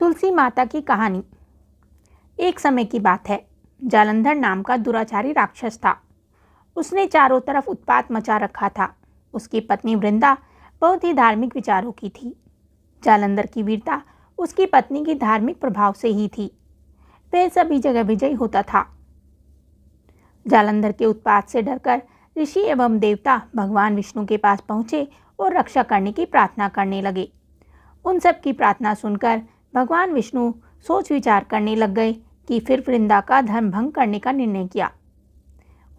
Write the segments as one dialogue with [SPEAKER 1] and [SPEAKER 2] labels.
[SPEAKER 1] तुलसी माता की कहानी। एक समय की बात है, जालंधर नाम का दुराचारी राक्षस था। उसने चारों तरफ उत्पात मचा रखा था। उसकी पत्नी वृंदा बहुत ही धार्मिक विचारों की थी। जालंधर की वीरता उसकी पत्नी की धार्मिक प्रभाव से ही थी। वह सभी जगह विजयी होता था। जालंधर के उत्पात से डरकर ऋषि एवं देवता भगवान विष्णु के पास पहुंचे और रक्षा करने की प्रार्थना करने लगे। उन सब की प्रार्थना सुनकर भगवान विष्णु सोच विचार करने लग गए कि फिर वृंदा का धर्म भंग करने का निर्णय किया।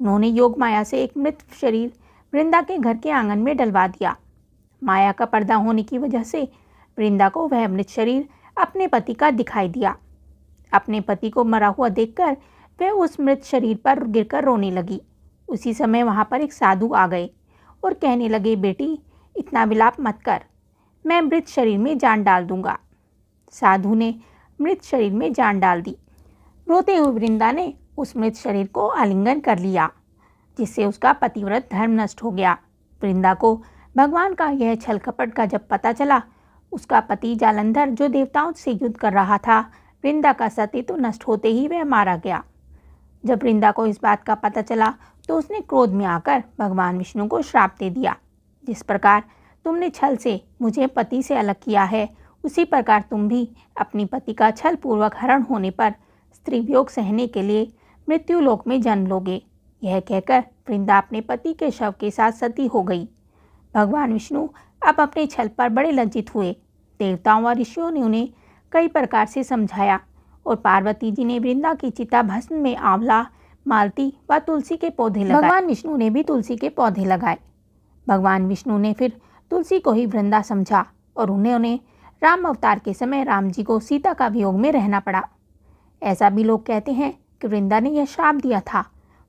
[SPEAKER 1] उन्होंने योग माया से एक मृत शरीर वृंदा के घर के आंगन में डलवा दिया। माया का पर्दा होने की वजह से वृंदा को वह मृत शरीर अपने पति का दिखाई दिया। अपने पति को मरा हुआ देखकर वह उस मृत शरीर पर गिरकर रोने लगी। उसी समय वहां पर एक साधु आ गए और कहने लगे, बेटी इतना विलाप मत कर, मैं मृत शरीर में जान डाल दूंगा। साधु ने मृत शरीर में जान डाल दी। रोते हुए वृंदा ने उस मृत शरीर को आलिंगन कर लिया, जिससे उसका पतिव्रत धर्म नष्ट हो गया। वृंदा को भगवान का यह छल कपट का जब पता चला, उसका पति जालंधर जो देवताओं से युद्ध कर रहा था, वृंदा का सतीत्व नष्ट होते ही वह मारा गया। जब वृंदा को इस बात का पता चला तो उसने क्रोध में आकर भगवान विष्णु को श्राप दे दिया। जिस प्रकार तुमने छल से मुझे पति से अलग किया है, उसी प्रकार तुम भी अपनी पति का छल पूर्वक हरण होने पर स्त्री वियोग सहने के लिए मृत्यु लोक में जन्म लोगे। यह कहकर वृंदा अपने पति के शव के साथ सती हो गई। भगवान विष्णु अब अपने छल पर बड़े लज्जित हुए। देवताओं व ऋषियों ने उन्हें कई प्रकार से समझाया और पार्वती जी ने वृंदा की चिता भस्म में आंवला, मालती व तुलसी के पौधे लगाए। भगवान विष्णु ने भी तुलसी के पौधे लगाए। भगवान विष्णु ने फिर तुलसी को ही वृंदा समझा और उन्हें राम अवतार के समय राम जी को सीता का वियोग में रहना पड़ा। ऐसा भी लोग कहते हैं कि वृंदा ने यह श्राप दिया था,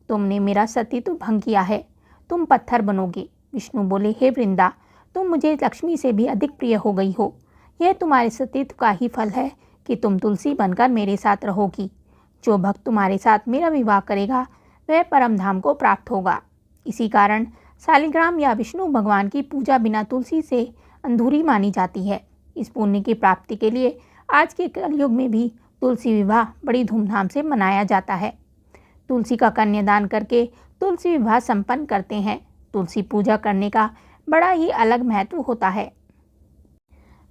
[SPEAKER 1] तुमने मेरा सतीत्व भंग किया है, तुम पत्थर बनोगे। विष्णु बोले, हे वृंदा, तुम मुझे लक्ष्मी से भी अधिक प्रिय हो गई हो। यह तुम्हारे सतीत्व का ही फल है कि तुम तुलसी बनकर मेरे साथ रहोगी। जो भक्त तुम्हारे साथ मेरा विवाह करेगा वह परम धाम को प्राप्त होगा। इसी कारण शालिग्राम या विष्णु भगवान की पूजा बिना तुलसी से अधूरी मानी जाती है। इस पुण्य की प्राप्ति के लिए आज के कलयुग में भी तुलसी विवाह बड़ी धूमधाम से मनाया जाता है। तुलसी का कन्यादान करके तुलसी विवाह संपन्न करते हैं। तुलसी पूजा करने का बड़ा ही अलग महत्व होता है।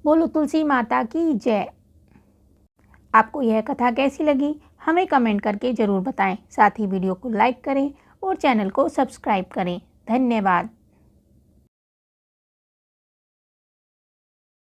[SPEAKER 1] बोलो तुलसी माता की जय। आपको यह कथा कैसी लगी हमें कमेंट करके ज़रूर बताएं। साथ ही वीडियो को लाइक करें और चैनल को सब्सक्राइब करें। धन्यवाद।